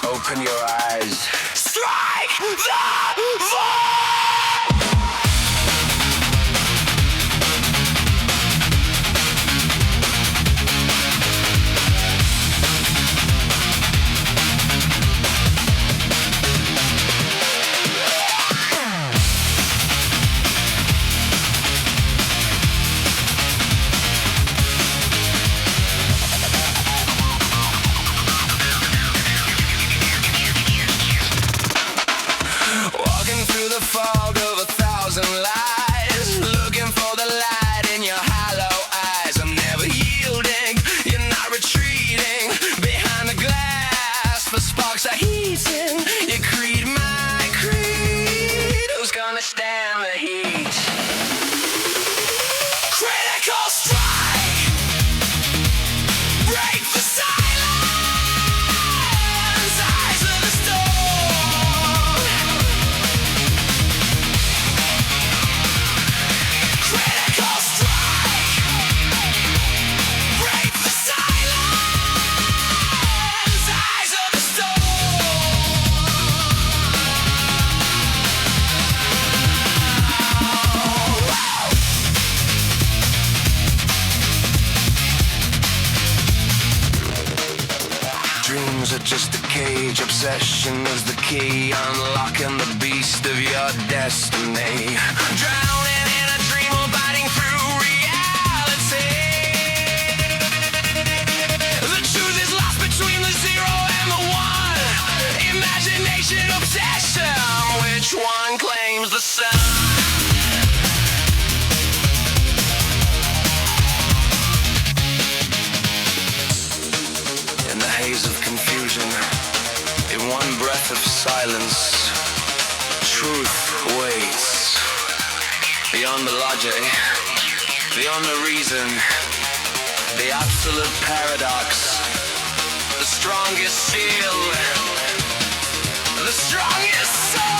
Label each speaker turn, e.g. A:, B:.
A: Open your eyes. Strike the void! Just a cage, obsession is the key, unlocking the beast of your destiny. Drowning in a dream or biting through reality. The truth is lost between the zero and the one. Imagination, obsession, which one claims the sun? Of confusion, in one breath of silence, truth waits. Beyond the logic, beyond the reason, the absolute paradox, the strongest seal, the strongest soul.